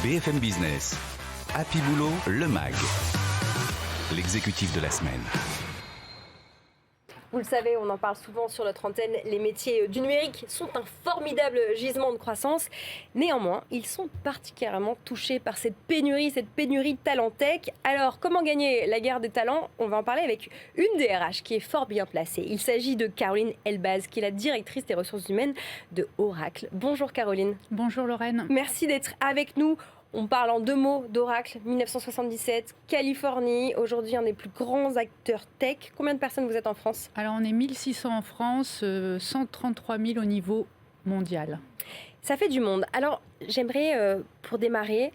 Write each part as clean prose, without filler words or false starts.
BFM Business, Happy Boulot, le MAG, l'exécutif de la semaine. Vous le savez, on en parle souvent sur notre antenne, les métiers du numérique sont un formidable gisement de croissance. Néanmoins, ils sont particulièrement touchés par cette pénurie de talent tech. Alors, comment gagner la guerre des talents ? On va en parler avec une DRH qui est fort bien placée. Il s'agit de Caroline Elbaz, qui est la directrice des ressources humaines de Oracle. Bonjour Caroline. Bonjour Lorraine. Merci d'être avec nous. On parle en deux mots d'Oracle, 1977, Californie, aujourd'hui un des plus grands acteurs tech. Combien de personnes vous êtes en France ? Alors on est 1600 en France, 133 000 au niveau mondial. Ça fait du monde. Alors j'aimerais, pour démarrer,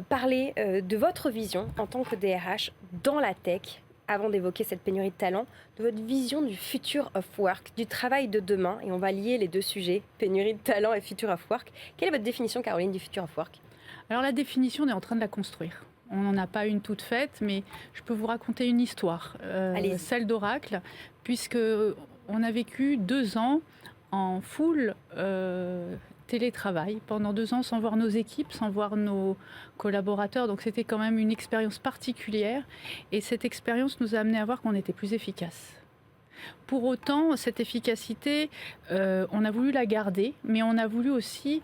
parler de votre vision en tant que DRH dans la tech, avant d'évoquer cette pénurie de talent, de votre vision du future of work, du travail de demain. Et on va lier les deux sujets, pénurie de talent et future of work. Quelle est votre définition, Caroline, du future of work ? Alors la définition, on est en train de la construire. On n'en a pas une toute faite, mais je peux vous raconter une histoire, celle d'Oracle, puisque on a vécu 2 ans en full télétravail, pendant 2 ans sans voir nos équipes, sans voir nos collaborateurs. Donc c'était quand même une expérience particulière, et cette expérience nous a amené à voir qu'on était plus efficace. Pour autant, cette efficacité, on a voulu la garder, mais on a voulu aussi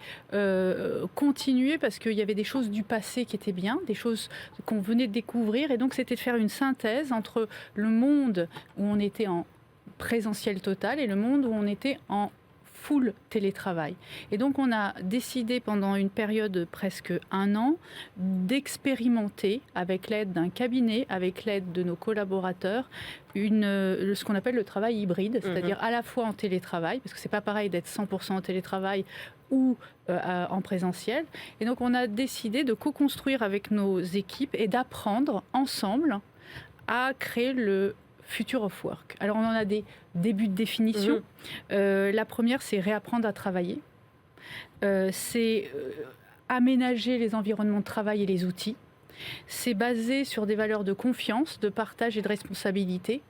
continuer parce qu'il y avait des choses du passé qui étaient bien, des choses qu'on venait de découvrir. Et donc, c'était de faire une synthèse entre le monde où on était en présentiel total et le monde où on était en full télétravail. Et donc, on a décidé pendant une période de presque 1 an d'expérimenter avec l'aide d'un cabinet, avec l'aide de nos collaborateurs, ce qu'on appelle le travail hybride, c'est-à-dire à la fois en télétravail, parce que c'est pas pareil d'être 100% en télétravail ou en présentiel. Et donc, on a décidé de co-construire avec nos équipes et d'apprendre ensemble à créer le Future of Work. Alors, on en a des débuts de définition. La première, c'est réapprendre à travailler. C'est aménager les environnements de travail et les outils. C'est basé sur des valeurs de confiance, de partage et de responsabilité.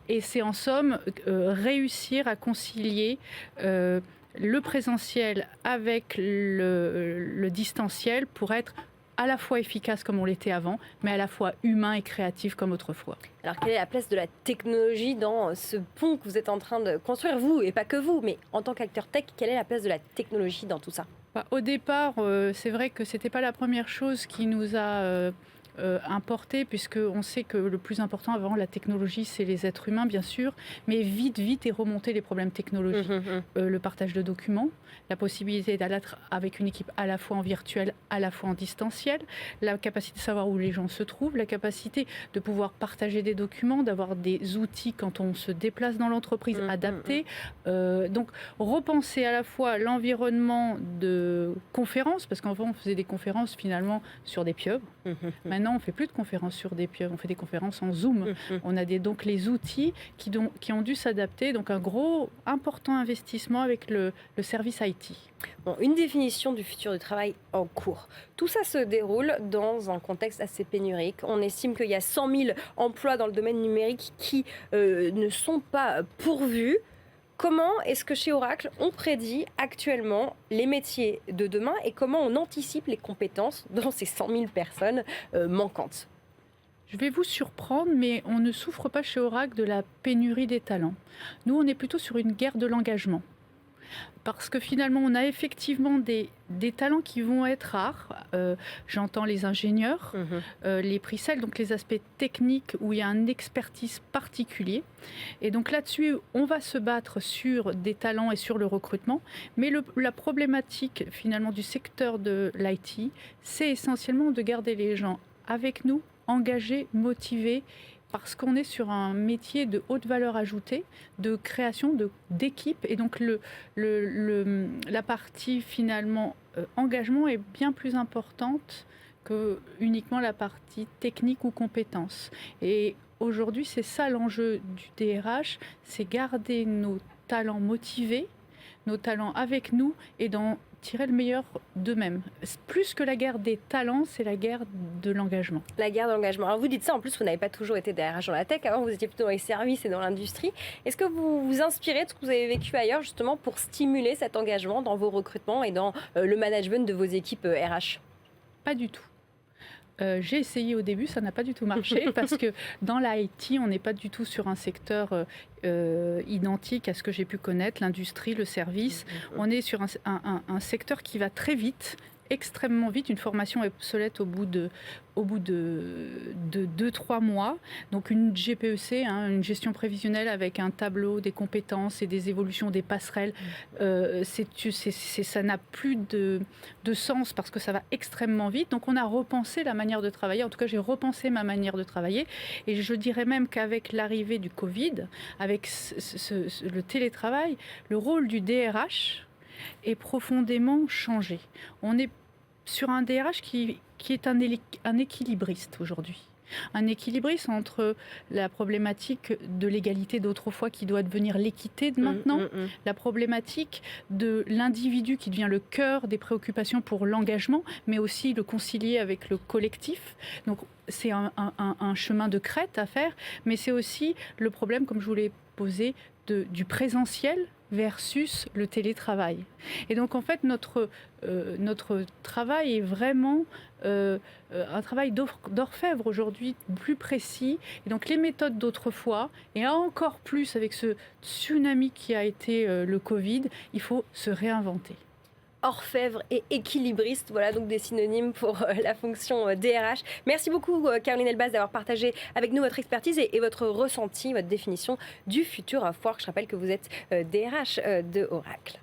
Et c'est en somme réussir à concilier le présentiel avec le distanciel pour être à la fois efficace comme on l'était avant, mais à la fois humain et créatif comme autrefois. Alors, quelle est la place de la technologie dans ce pont que vous êtes en train de construire, vous, et pas que vous, mais en tant qu'acteur tech, quelle est la place de la technologie dans tout ça ? Au départ, c'est vrai que ce n'était pas la première chose qui nous a importé, puisqu'on sait que le plus important avant la technologie, c'est les êtres humains, bien sûr, mais vite est remonté les problèmes technologiques. Le partage de documents, la possibilité d'aller avec une équipe à la fois en virtuel, à la fois en distanciel, la capacité de savoir où les gens se trouvent, la capacité de pouvoir partager des documents, d'avoir des outils quand on se déplace dans l'entreprise adaptés. Donc, repenser à la fois l'environnement de conférences, parce qu'avant, on faisait des conférences finalement sur des pieuvres. Maintenant, on ne fait plus de conférences sur des pieuvres, on fait des conférences en Zoom. On a donc les outils qui ont dû s'adapter. Donc, un gros, important investissement avec le service IT. Bon, une définition du futur du travail en cours. Tout ça se déroule dans un contexte assez pénurique. On estime qu'il y a 100 000 emplois dans le domaine numérique qui ne sont pas pourvus. Comment est-ce que chez Oracle, on prédit actuellement les métiers de demain et comment on anticipe les compétences dans ces 100 000 personnes manquantes ? Je vais vous surprendre, mais on ne souffre pas chez Oracle de la pénurie des talents. Nous, on est plutôt sur une guerre de l'engagement. Parce que finalement, on a effectivement des talents qui vont être rares. J'entends les ingénieurs, les pre-sales, donc les aspects techniques où il y a une expertise particulier. Et donc là-dessus, on va se battre sur des talents et sur le recrutement. Mais la problématique finalement du secteur de l'IT, c'est essentiellement de garder les gens avec nous, engagés, motivés, parce qu'on est sur un métier de haute valeur ajoutée, de création d'équipe. Et donc, la partie, finalement, engagement est bien plus importante que uniquement la partie technique ou compétence. Et aujourd'hui, c'est ça l'enjeu du DRH, c'est garder nos talents motivés, nos talents avec nous et d'en tirer le meilleur d'eux-mêmes. Plus que la guerre des talents, c'est la guerre de l'engagement. La guerre de l'engagement. Alors vous dites ça, en plus vous n'avez pas toujours été DRH dans la tech, avant vous étiez plutôt dans les services et dans l'industrie. Est-ce que vous vous inspirez de ce que vous avez vécu ailleurs justement pour stimuler cet engagement dans vos recrutements et dans le management de vos équipes RH ? pas du tout. J'ai essayé au début, ça n'a pas du tout marché parce que dans l'IT, on n'est pas du tout sur un secteur identique à ce que j'ai pu connaître, l'industrie, le service. On est sur un secteur qui va très vite, extrêmement vite. Une formation est obsolète au bout de 2-3 mois. Donc une GPEC, une gestion prévisionnelle avec un tableau des compétences et des évolutions des passerelles, ça n'a plus de sens parce que ça va extrêmement vite. Donc on a repensé la manière de travailler. En tout cas, j'ai repensé ma manière de travailler. Et je dirais même qu'avec l'arrivée du Covid, avec le télétravail, le rôle du DRH est profondément changé. On est sur un DRH qui est un équilibriste aujourd'hui. Un équilibriste entre la problématique de l'égalité d'autrefois qui doit devenir l'équité de maintenant, la problématique de l'individu qui devient le cœur des préoccupations pour l'engagement, mais aussi le concilier avec le collectif. Donc c'est un chemin de crête à faire, mais c'est aussi le problème, comme je vous l'ai posé, du présentiel versus le télétravail. Et donc en fait notre travail est vraiment un travail d'orfèvre aujourd'hui, plus précis. Et donc les méthodes d'autrefois, et encore plus avec ce tsunami qui a été le Covid, il faut se réinventer. Orfèvre et équilibriste, voilà donc des synonymes pour la fonction DRH. Merci beaucoup Caroline Elbaz d'avoir partagé avec nous votre expertise et votre ressenti, votre définition du futur of work. Je rappelle que vous êtes DRH de Oracle.